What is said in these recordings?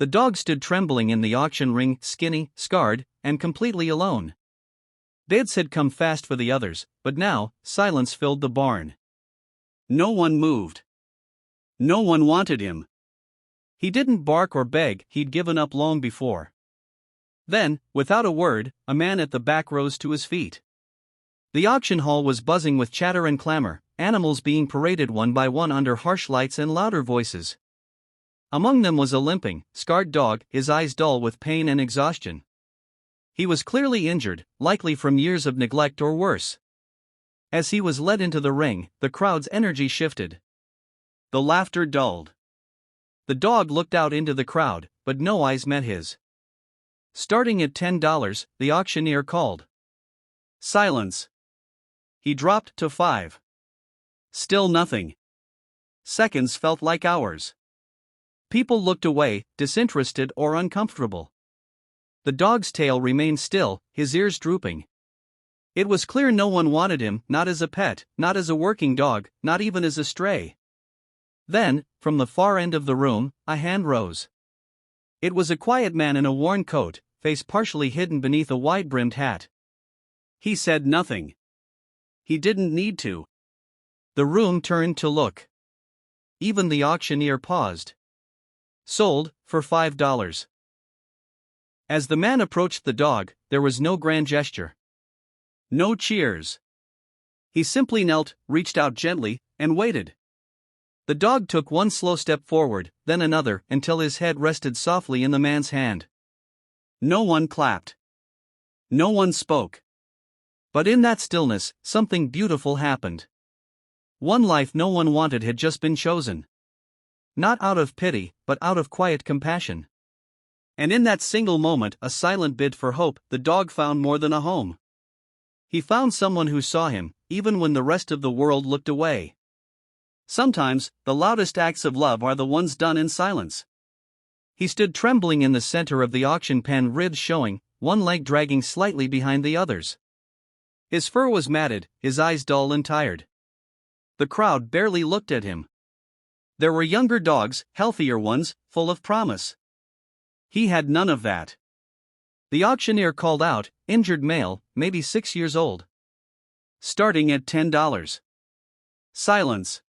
The dog stood trembling in the auction ring, skinny, scarred, and completely alone. Bids had come fast for the others, but now, silence filled the barn. No one moved. No one wanted him. He didn't bark or beg, he'd given up long before. Then, without a word, a man at the back rose to his feet. The auction hall was buzzing with chatter and clamor, animals being paraded one by one under harsh lights and louder voices. Among them was a limping, scarred dog, his eyes dull with pain and exhaustion. He was clearly injured, likely from years of neglect or worse. As he was led into the ring, the crowd's energy shifted. The laughter dulled. The dog looked out into the crowd, but no eyes met his. Starting at $10, the auctioneer called. Silence. He dropped to 5. Still nothing. Seconds felt like hours. People looked away, disinterested or uncomfortable. The dog's tail remained still, his ears drooping. It was clear no one wanted him, not as a pet, not as a working dog, not even as a stray. Then, from the far end of the room, a hand rose. It was a quiet man in a worn coat, face partially hidden beneath a wide-brimmed hat. He said nothing. He didn't need to. The room turned to look. Even the auctioneer paused. Sold, for $5. As the man approached the dog, there was no grand gesture. No cheers. He simply knelt, reached out gently, and waited. The dog took one slow step forward, then another, until his head rested softly in the man's hand. No one clapped. No one spoke. But in that stillness, something beautiful happened. One life no one wanted had just been chosen. Not out of pity, but out of quiet compassion. And in that single moment, a silent bid for hope, the dog found more than a home. He found someone who saw him, even when the rest of the world looked away. Sometimes, the loudest acts of love are the ones done in silence. He stood trembling in the center of the auction pen, ribs showing, one leg dragging slightly behind the others. His fur was matted, his eyes dull and tired. The crowd barely looked at him. There were younger dogs, healthier ones, full of promise. He had none of that. The auctioneer called out, injured male, maybe 6 years old. Starting at $10. Silence.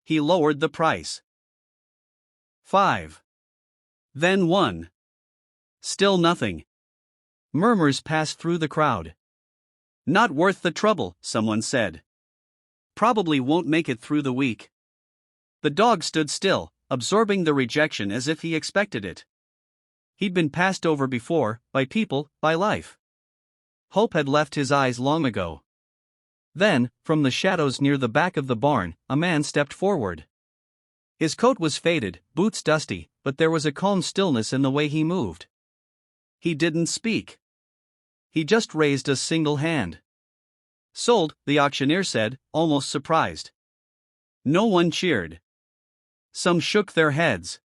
He lowered the price. 5. Then 1. Still nothing. Murmurs passed through the crowd. Not worth the trouble, someone said. Probably won't make it through the week. The dog stood still, absorbing the rejection as if he expected it. He'd been passed over before, by people, by life. Hope had left his eyes long ago. Then, from the shadows near the back of the barn, a man stepped forward. His coat was faded, boots dusty, but there was a calm stillness in the way he moved. He didn't speak. He just raised a single hand. Sold, the auctioneer said, almost surprised. No one cheered. Some shook their heads.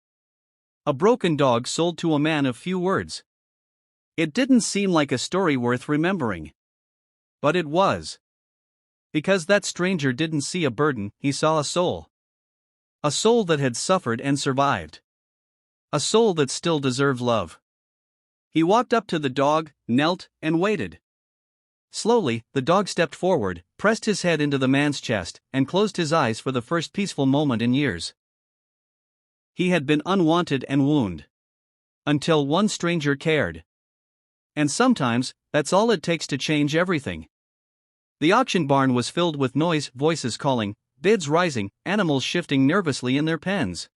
A broken dog sold to a man of few words. It didn't seem like a story worth remembering. But it was. Because that stranger didn't see a burden, he saw a soul. A soul that had suffered and survived. A soul that still deserved love. He walked up to the dog, knelt, and waited. Slowly, the dog stepped forward, pressed his head into the man's chest, and closed his eyes for the first peaceful moment in years. He had been unwanted and wounded. Until one stranger cared. And sometimes, that's all it takes to change everything. The auction barn was filled with noise, voices calling, bids rising, animals shifting nervously in their pens.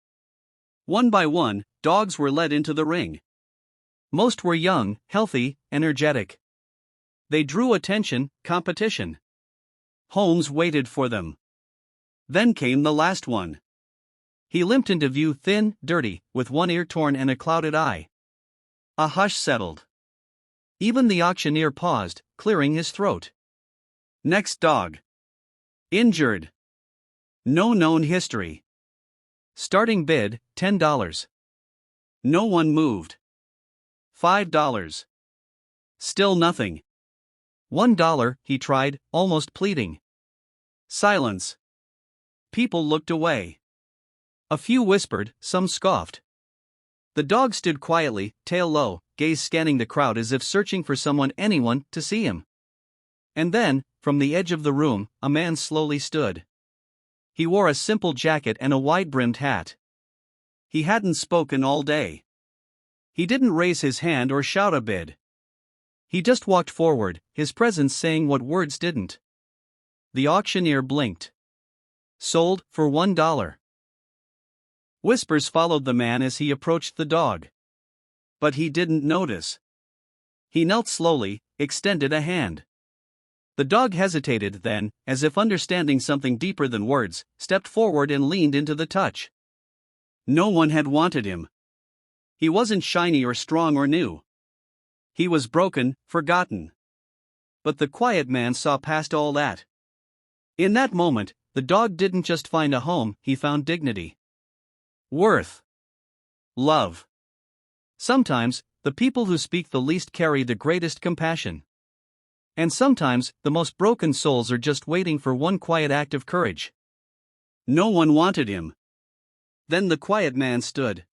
One by one, dogs were led into the ring. Most were young, healthy, energetic. They drew attention, competition. Homes waited for them. Then came the last one. He limped into view, thin, dirty, with one ear torn and a clouded eye. A hush settled. Even the auctioneer paused, clearing his throat. Next dog. Injured. No known history. Starting bid, $10. No one moved. $5. Still nothing. $1, he tried, almost pleading. Silence. People looked away. A few whispered, some scoffed. The dog stood quietly, tail low, gaze scanning the crowd as if searching for anyone, to see him. And then, from the edge of the room, a man slowly stood. He wore a simple jacket and a wide-brimmed hat. He hadn't spoken all day. He didn't raise his hand or shout a bid. He just walked forward, his presence saying what words didn't. The auctioneer blinked. Sold for $1. Whispers followed the man as he approached the dog. But he didn't notice. He knelt slowly, extended a hand. The dog hesitated, then, as if understanding something deeper than words, stepped forward and leaned into the touch. No one had wanted him. He wasn't shiny or strong or new. He was broken, forgotten. But the quiet man saw past all that. In that moment, the dog didn't just find a home, he found dignity. Worth. Love. Sometimes, the people who speak the least carry the greatest compassion. And sometimes, the most broken souls are just waiting for one quiet act of courage. No one wanted him. Then the quiet man stood.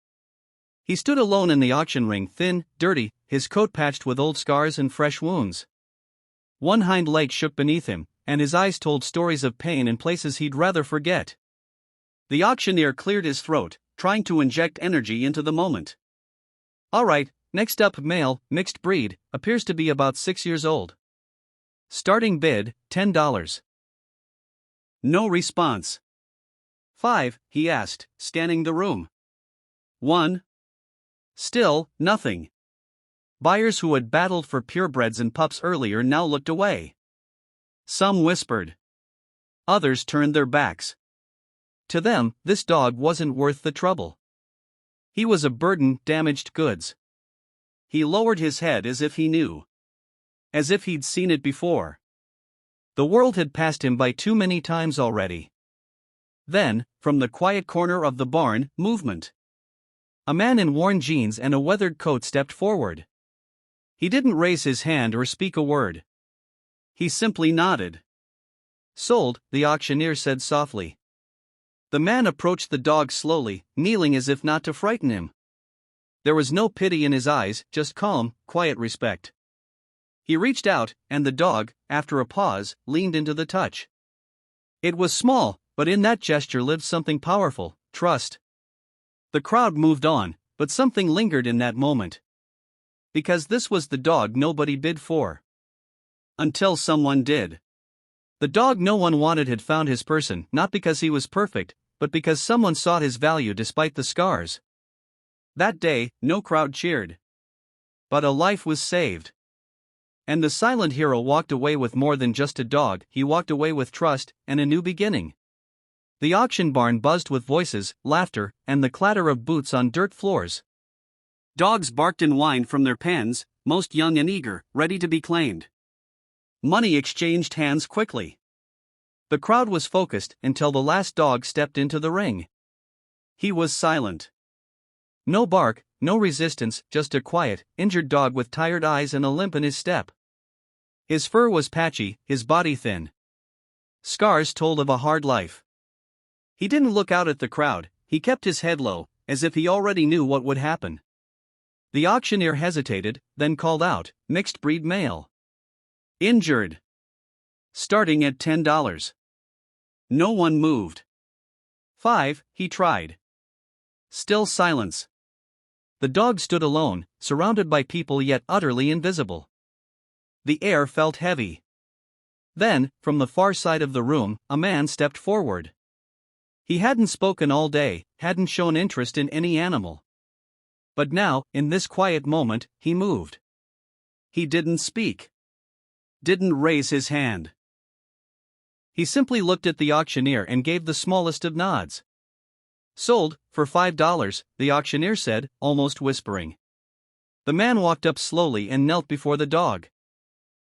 He stood alone in the auction ring, thin, dirty, his coat patched with old scars and fresh wounds. One hind leg shook beneath him, and his eyes told stories of pain in places he'd rather forget. The auctioneer cleared his throat, trying to inject energy into the moment. All right, next up, male, mixed breed, appears to be about 6 years old. Starting bid, $10. No response. 5, he asked, scanning the room. 1. Still, nothing. Buyers who had battled for purebreds and pups earlier now looked away. Some whispered. Others turned their backs. To them, this dog wasn't worth the trouble. He was a burden, damaged goods. He lowered his head as if he knew. As if he'd seen it before. The world had passed him by too many times already. Then, from the quiet corner of the barn, movement. A man in worn jeans and a weathered coat stepped forward. He didn't raise his hand or speak a word. He simply nodded. Sold, the auctioneer said softly. The man approached the dog slowly, kneeling as if not to frighten him. There was no pity in his eyes, just calm, quiet respect. He reached out, and the dog, after a pause, leaned into the touch. It was small, but in that gesture lived something powerful, trust. The crowd moved on, but something lingered in that moment. Because this was the dog nobody bid for. Until someone did. The dog no one wanted had found his person, not because he was perfect, but because someone sought his value despite the scars. That day, no crowd cheered. But a life was saved. And the silent hero walked away with more than just a dog, he walked away with trust and a new beginning. The auction barn buzzed with voices, laughter, and the clatter of boots on dirt floors. Dogs barked and whined from their pens, most young and eager, ready to be claimed. Money exchanged hands quickly. The crowd was focused until the last dog stepped into the ring. He was silent. No bark, no resistance, just a quiet, injured dog with tired eyes and a limp in his step. His fur was patchy, his body thin. Scars told of a hard life. He didn't look out at the crowd, he kept his head low, as if he already knew what would happen. The auctioneer hesitated, then called out, mixed breed male. Injured. Starting at $10. No one moved. 5, he tried. Still silence. The dog stood alone, surrounded by people yet utterly invisible. The air felt heavy. Then, from the far side of the room, a man stepped forward. He hadn't spoken all day, hadn't shown interest in any animal. But now, in this quiet moment, he moved. He didn't speak. Didn't raise his hand. He simply looked at the auctioneer and gave the smallest of nods. Sold, for $5, the auctioneer said, almost whispering. The man walked up slowly and knelt before the dog.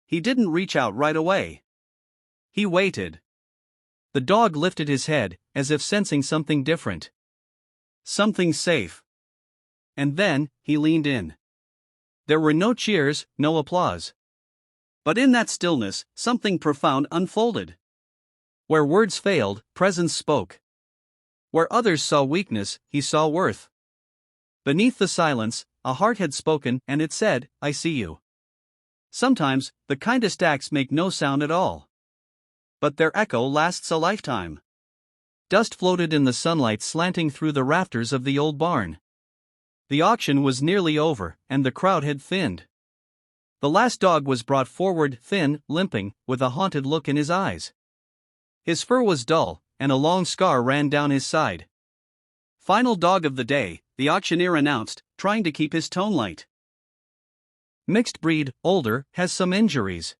He didn't reach out right away. He waited. The dog lifted his head, as if sensing something different. Something safe. And then, he leaned in. There were no cheers, no applause. But in that stillness, something profound unfolded. Where words failed, presence spoke. Where others saw weakness, he saw worth. Beneath the silence, a heart had spoken, and it said, "I see you." Sometimes, the kindest acts make no sound at all. But their echo lasts a lifetime. Dust floated in the sunlight slanting through the rafters of the old barn. The auction was nearly over, and the crowd had thinned. The last dog was brought forward, thin, limping, with a haunted look in his eyes. His fur was dull, and a long scar ran down his side. "Final dog of the day," the auctioneer announced, trying to keep his tone light. "Mixed breed, older, has some injuries.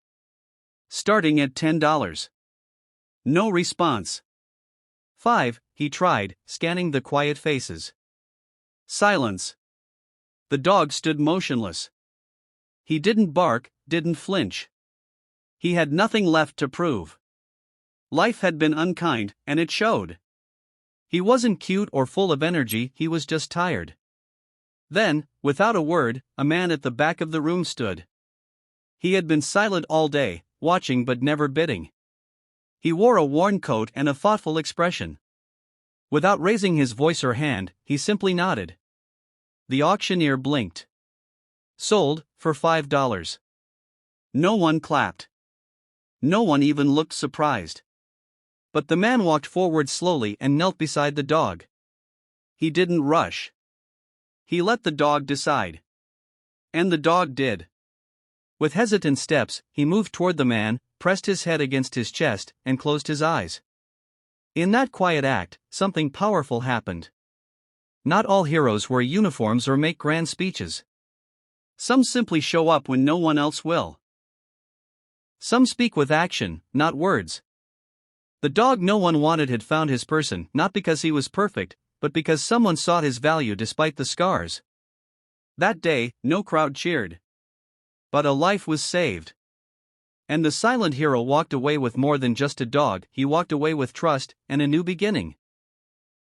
Starting at $10. No response. 5, he tried, scanning the quiet faces. Silence. The dog stood motionless. He didn't bark, didn't flinch. He had nothing left to prove. Life had been unkind, and it showed. He wasn't cute or full of energy, he was just tired. Then, without a word, a man at the back of the room stood. He had been silent all day, watching but never bidding. He wore a worn coat and a thoughtful expression. Without raising his voice or hand, he simply nodded. The auctioneer blinked. "Sold, for $5. No one clapped. No one even looked surprised. But the man walked forward slowly and knelt beside the dog. He didn't rush. He let the dog decide. And the dog did. With hesitant steps, he moved toward the man, pressed his head against his chest, and closed his eyes. In that quiet act, something powerful happened. Not all heroes wear uniforms or make grand speeches. Some simply show up when no one else will. Some speak with action, not words. The dog no one wanted had found his person, not because he was perfect, but because someone saw his value despite the scars. That day, no crowd cheered. But a life was saved. And the silent hero walked away with more than just a dog, he walked away with trust and a new beginning.